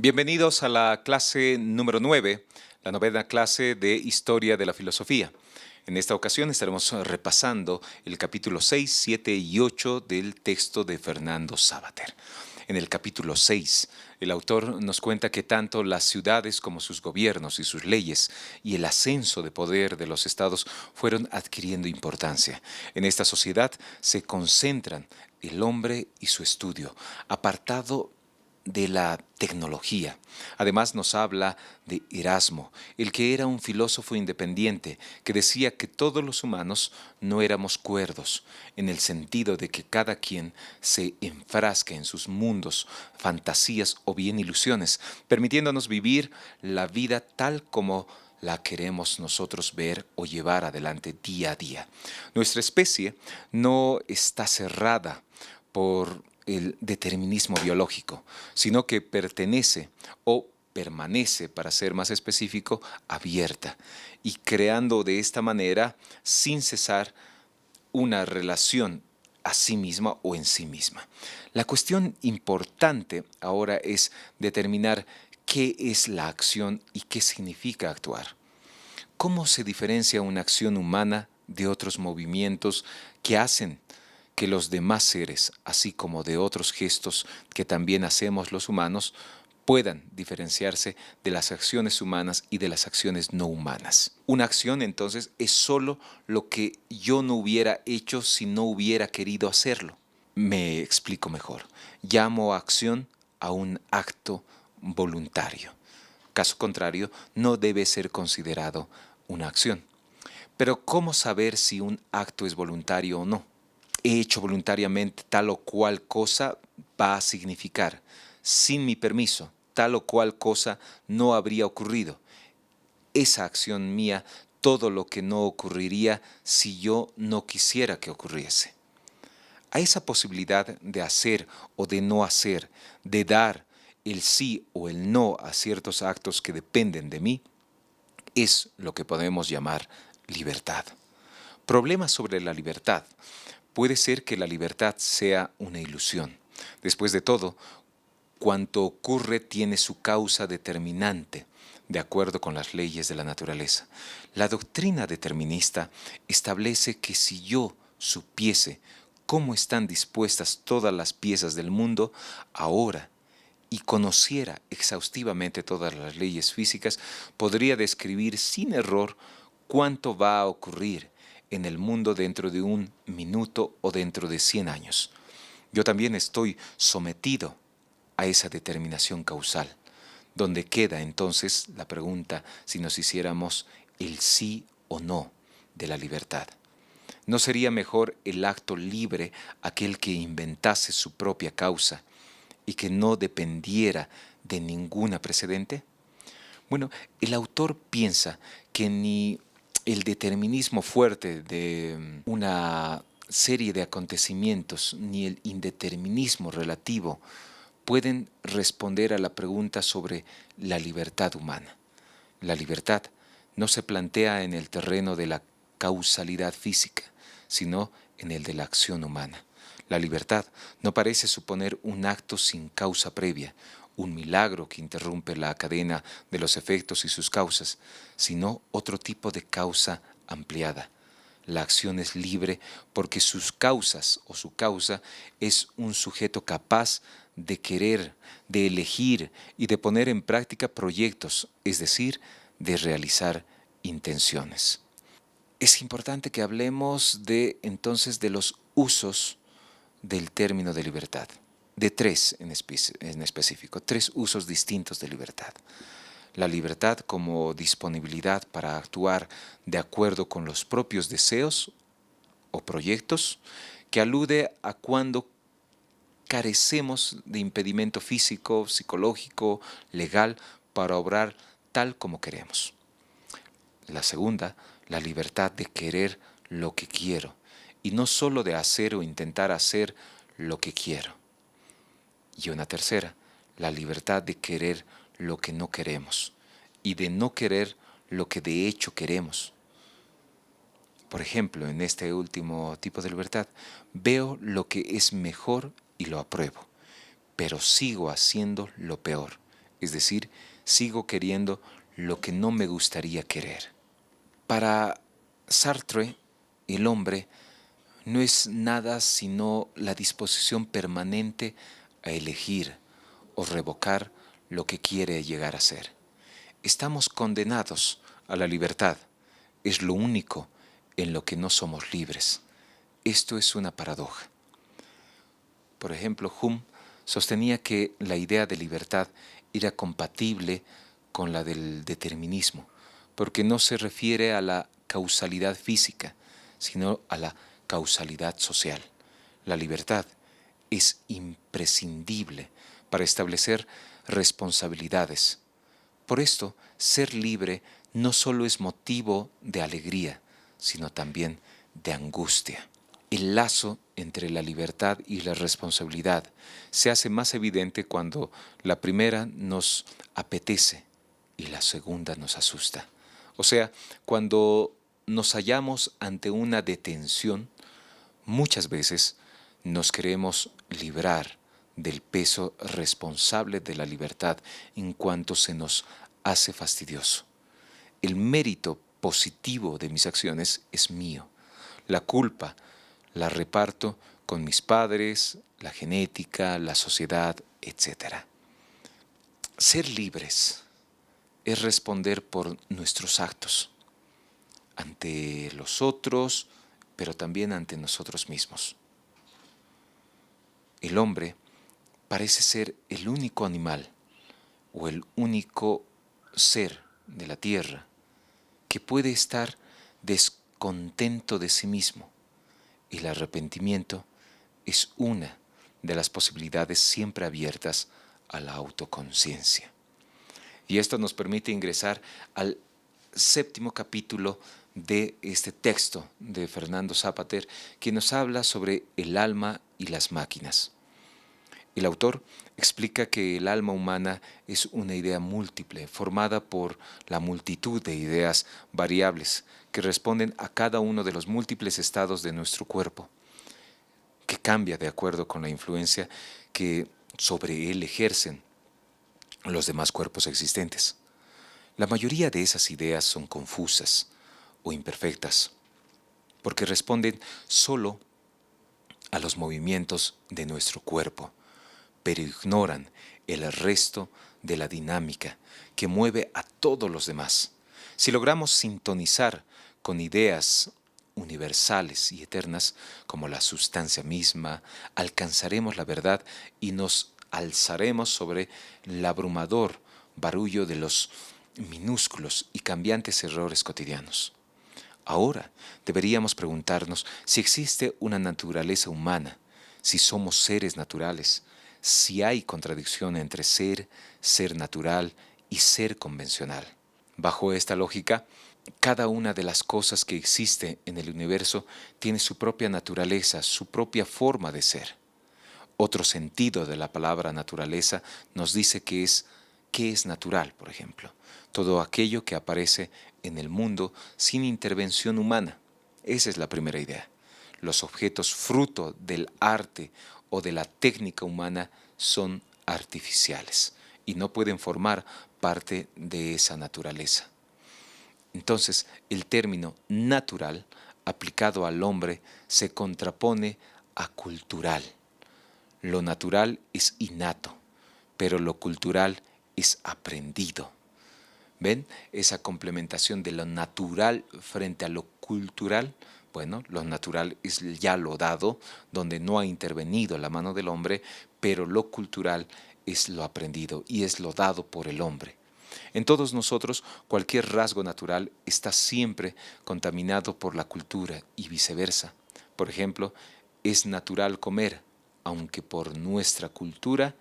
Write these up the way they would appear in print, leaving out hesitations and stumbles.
Bienvenidos a la clase número 9, la novena clase de Historia de la Filosofía. En esta ocasión estaremos repasando el capítulo 6, 7 y 8 del texto de Fernando Savater. En el capítulo 6, el autor nos cuenta que tanto las ciudades como sus gobiernos y sus leyes y el ascenso de poder de los estados fueron adquiriendo importancia. En esta sociedad se concentran el hombre y su estudio, apartado de la tecnología. Además nos habla de Erasmo, el que era un filósofo independiente que decía que todos los humanos no éramos cuerdos, en el sentido de que cada quien se enfrasca en sus mundos, fantasías o bien ilusiones, permitiéndonos vivir la vida tal como la queremos nosotros ver o llevar adelante día a día. Nuestra especie no está cerrada por el determinismo biológico, sino que pertenece o permanece, para ser más específico, abierta y creando de esta manera, sin cesar, una relación a sí misma o en sí misma. La cuestión importante ahora es determinar qué es la acción y qué significa actuar. ¿Cómo se diferencia una acción humana de otros movimientos que hacen que los demás seres, así como de otros gestos que también hacemos los humanos, puedan diferenciarse de las acciones humanas y de las acciones no humanas? Una acción entonces es solo lo que yo no hubiera hecho si no hubiera querido hacerlo. Me explico mejor. Llamo acción a un acto voluntario. Caso contrario, no debe ser considerado una acción. Pero ¿cómo saber si un acto es voluntario o no? He hecho voluntariamente tal o cual cosa va a significar. Sin mi permiso, tal o cual cosa no habría ocurrido. Esa acción mía, todo lo que no ocurriría si yo no quisiera que ocurriese. A esa posibilidad de hacer o de no hacer, de dar el sí o el no a ciertos actos que dependen de mí, es lo que podemos llamar libertad. Problemas sobre la libertad. Puede ser que la libertad sea una ilusión. Después de todo, cuanto ocurre tiene su causa determinante, de acuerdo con las leyes de la naturaleza. La doctrina determinista establece que si yo supiese cómo están dispuestas todas las piezas del mundo, ahora, y conociera exhaustivamente todas las leyes físicas, podría describir sin error cuánto va a ocurrir en el mundo dentro de un minuto o dentro de 100 años. Yo también estoy sometido a esa determinación causal, donde queda entonces la pregunta si nos hiciéramos el sí o no de la libertad. ¿No sería mejor el acto libre aquel que inventase su propia causa y que no dependiera de ninguna precedente? Bueno, el autor piensa que ni el determinismo fuerte de una serie de acontecimientos ni el indeterminismo relativo pueden responder a la pregunta sobre la libertad humana. La libertad no se plantea en el terreno de la causalidad física, sino en el de la acción humana. La libertad no parece suponer un acto sin causa previa, un milagro que interrumpe la cadena de los efectos y sus causas, sino otro tipo de causa ampliada. La acción es libre porque sus causas o su causa es un sujeto capaz de querer, de elegir y de poner en práctica proyectos, es decir, de realizar intenciones. Es importante que hablemos de entonces de los usos del término de libertad, de tres en específico, tres usos distintos de libertad. La libertad como disponibilidad para actuar de acuerdo con los propios deseos o proyectos, que alude a cuando carecemos de impedimento físico, psicológico, legal para obrar tal como queremos. La segunda, la libertad de querer lo que quiero y no solo de hacer o intentar hacer lo que quiero. Y una tercera, la libertad de querer lo que no queremos y de no querer lo que de hecho queremos. Por ejemplo, en este último tipo de libertad, veo lo que es mejor y lo apruebo, pero sigo haciendo lo peor. es decir, sigo queriendo lo que no me gustaría querer. Para Sartre, el hombre no es nada sino la disposición permanente a elegir o revocar lo que quiere llegar a ser. Estamos condenados a la libertad. Es lo único en lo que no somos libres. Esto es una paradoja. Por ejemplo, Hume sostenía que la idea de libertad era compatible con la del determinismo, porque no se refiere a la causalidad física, sino a la causalidad social. La libertad es imprescindible para establecer responsabilidades. Por esto, ser libre no solo es motivo de alegría, sino también de angustia. El lazo entre la libertad y la responsabilidad se hace más evidente cuando la primera nos apetece y la segunda nos asusta. O sea, cuando nos hallamos ante una detención, muchas veces nos queremos librar del peso responsable de la libertad en cuanto se nos hace fastidioso. El mérito positivo de mis acciones es mío. La culpa la reparto con mis padres, la genética, la sociedad, etc. Ser libres es responder por nuestros actos ante los otros, pero también ante nosotros mismos. El hombre parece ser el único animal o el único ser de la tierra que puede estar descontento de sí mismo. El arrepentimiento es una de las posibilidades siempre abiertas a la autoconciencia. Y esto nos permite ingresar al séptimo capítulo de este texto de Fernando Zapater, que nos habla sobre el alma y las máquinas. El autor explica que el alma humana es una idea múltiple, formada por la multitud de ideas variables que responden a cada uno de los múltiples estados de nuestro cuerpo, que cambia de acuerdo con la influencia que sobre él ejercen los demás cuerpos existentes. La mayoría de esas ideas son confusas o imperfectas, porque responden solo a los movimientos de nuestro cuerpo, pero ignoran el resto de la dinámica que mueve a todos los demás. Si logramos sintonizar con ideas universales y eternas como la sustancia misma, alcanzaremos la verdad y nos alzaremos sobre el abrumador barullo de los minúsculos y cambiantes errores cotidianos. Ahora deberíamos preguntarnos si existe una naturaleza humana, si somos seres naturales, si hay contradicción entre ser natural y ser convencional. Bajo esta lógica, cada una de las cosas que existe en el universo tiene su propia naturaleza, su propia forma de ser. Otro sentido de la palabra naturaleza nos dice que es natural, por ejemplo, todo aquello que aparece en el mundo sin intervención humana. Esa es la primera idea. Los objetos fruto del arte o de la técnica humana son artificiales y no pueden formar parte de esa naturaleza. Entonces, el término natural aplicado al hombre se contrapone a cultural. Lo natural es innato, pero lo cultural es aprendido. ¿Ven? Esa complementación de lo natural frente a lo cultural. Bueno, lo natural es ya lo dado, donde no ha intervenido la mano del hombre, pero lo cultural es lo aprendido y es lo dado por el hombre. En todos nosotros, cualquier rasgo natural está siempre contaminado por la cultura y viceversa. Por ejemplo, es natural comer, aunque por nuestra cultura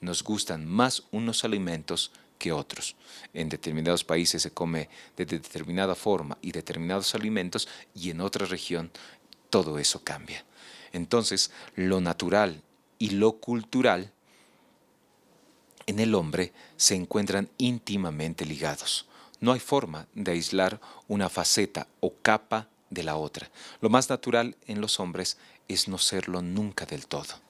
nos gustan más unos alimentos que otros. En determinados países se come de determinada forma y determinados alimentos y en otra región todo eso cambia. Entonces, lo natural y lo cultural en el hombre se encuentran íntimamente ligados. No hay forma de aislar una faceta o capa de la otra. Lo más natural en los hombres es no serlo nunca del todo.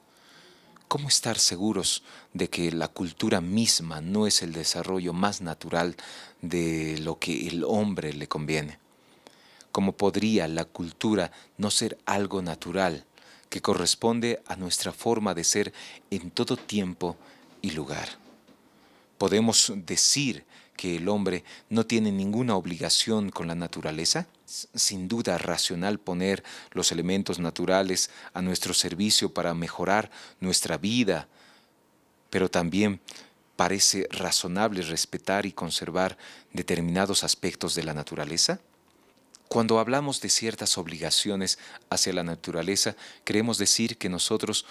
¿cómo estar seguros de que la cultura misma no es el desarrollo más natural de lo que el hombre le conviene? ¿Cómo podría la cultura no ser algo natural que corresponde a nuestra forma de ser en todo tiempo y lugar? ¿Podemos decir que el hombre no tiene ninguna obligación con la naturaleza? Sin duda racional poner los elementos naturales a nuestro servicio para mejorar nuestra vida, pero también parece razonable respetar y conservar determinados aspectos de la naturaleza. Cuando hablamos de ciertas obligaciones hacia la naturaleza, queremos decir que nosotros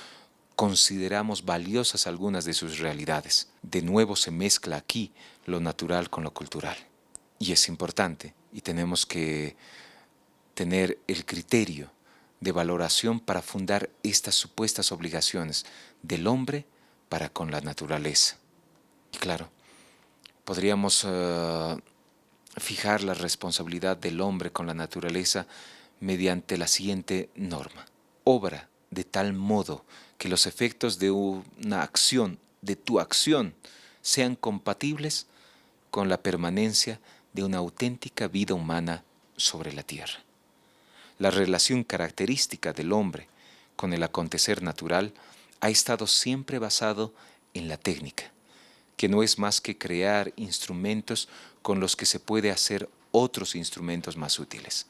consideramos valiosas algunas de sus realidades. De nuevo se mezcla aquí lo natural con lo cultural. Y es importante, y tenemos que tener el criterio de valoración para fundar estas supuestas obligaciones del hombre para con la naturaleza. Y claro, podríamos fijar la responsabilidad del hombre con la naturaleza mediante la siguiente norma. Obra de tal modo que los efectos de una acción, de tu acción, sean compatibles con la permanencia de una auténtica vida humana sobre la tierra. La relación característica del hombre con el acontecer natural ha estado siempre basado en la técnica, que no es más que crear instrumentos con los que se puede hacer otros instrumentos más útiles.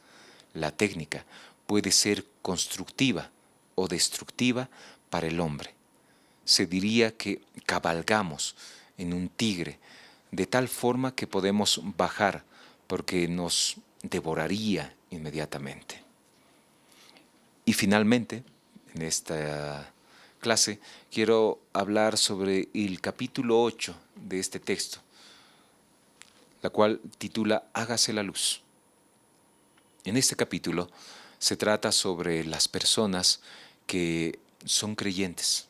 La técnica puede ser constructiva o destructiva para el hombre. Se diría que cabalgamos en un tigre de tal forma que podemos bajar porque nos devoraría inmediatamente. Y finalmente, en esta clase, quiero hablar sobre el capítulo 8 de este texto, la cual titula Hágase la luz. En este capítulo se trata sobre las personas que son creyentes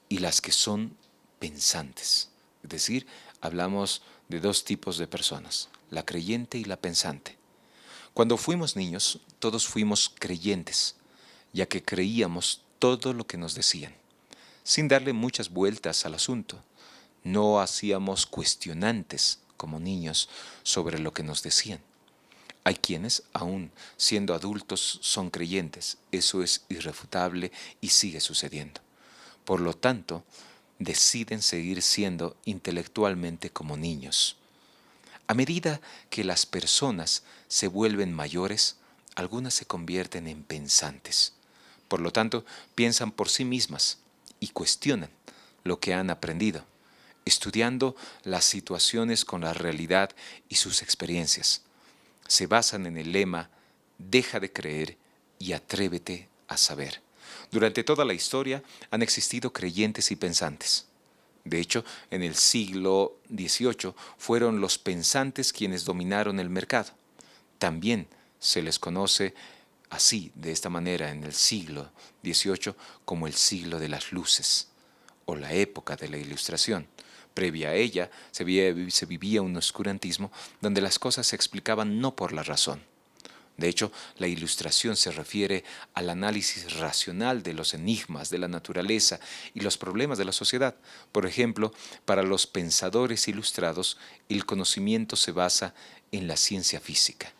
y las que son pensantes. Es decir, hablamos de dos tipos de personas, la creyente y la pensante. Cuando fuimos niños, todos fuimos creyentes, ya que creíamos todo lo que nos decían, sin darle muchas vueltas al asunto. No hacíamos cuestionantes como niños sobre lo que nos decían. Hay quienes, aún siendo adultos, son creyentes. Eso es irrefutable y sigue sucediendo. Por lo tanto, deciden seguir siendo intelectualmente como niños. A medida que las personas se vuelven mayores, algunas se convierten en pensantes. Por lo tanto, piensan por sí mismas y cuestionan lo que han aprendido, estudiando las situaciones con la realidad y sus experiencias. Se basan en el lema, deja de creer y atrévete a saber. Durante toda la historia han existido creyentes y pensantes. De hecho, en el siglo XVIII fueron los pensantes quienes dominaron el mercado. También se les conoce así, de esta manera, en el siglo XVIII como el siglo de las luces o la época de la Ilustración. Previa a ella se vivía un oscurantismo donde las cosas se explicaban no por la razón. De hecho, la Ilustración se refiere al análisis racional de los enigmas de la naturaleza y los problemas de la sociedad. Por ejemplo, para los pensadores ilustrados, el conocimiento se basa en la ciencia física.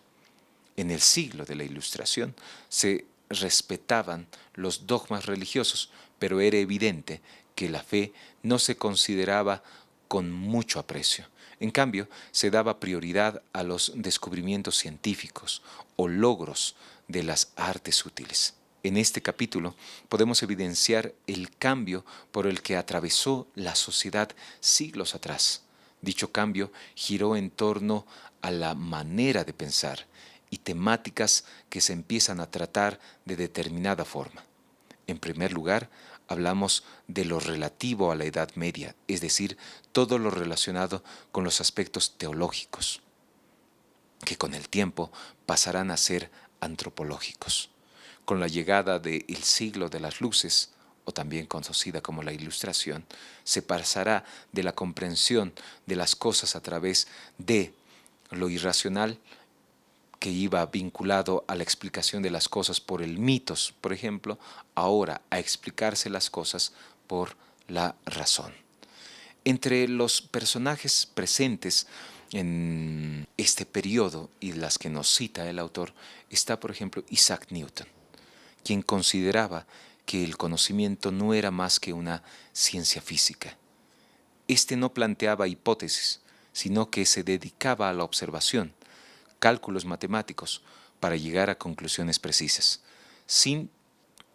En el siglo de la Ilustración se respetaban los dogmas religiosos, pero era evidente que la fe no se consideraba con mucho aprecio. En cambio, se daba prioridad a los descubrimientos científicos o logros de las artes útiles. En este capítulo podemos evidenciar el cambio por el que atravesó la sociedad siglos atrás. Dicho cambio giró en torno a la manera de pensar y temáticas que se empiezan a tratar de determinada forma. En primer lugar, hablamos de lo relativo a la Edad Media, es decir, todo lo relacionado con los aspectos teológicos, que con el tiempo pasarán a ser antropológicos. Con la llegada del siglo de las luces, o también conocida como la Ilustración, se pasará de la comprensión de las cosas a través de lo irracional que iba vinculado a la explicación de las cosas por el mitos, por ejemplo, ahora a explicarse las cosas por la razón. Entre los personajes presentes en este periodo y las que nos cita el autor está, por ejemplo, Isaac Newton, quien consideraba que el conocimiento no era más que una ciencia física. Este no planteaba hipótesis, sino que se dedicaba a la observación, cálculos matemáticos, para llegar a conclusiones precisas, sin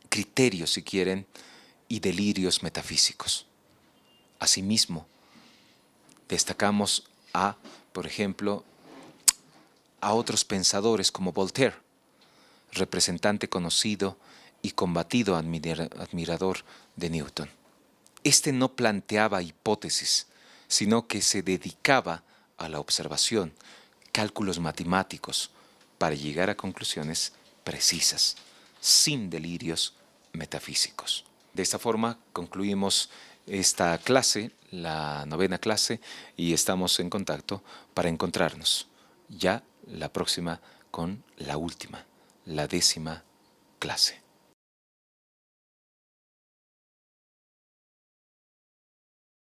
criterios, si quieren, y delirios metafísicos. Asimismo, destacamos por ejemplo, a otros pensadores como Voltaire, representante conocido y combatido admirador de Newton. Este no planteaba hipótesis, sino que se dedicaba a la observación, cálculos matemáticos, para llegar a conclusiones precisas, sin delirios metafísicos. De esta forma concluimos esta clase, la 9ª clase, y estamos en contacto para encontrarnos ya la próxima con la última, la 10ª clase.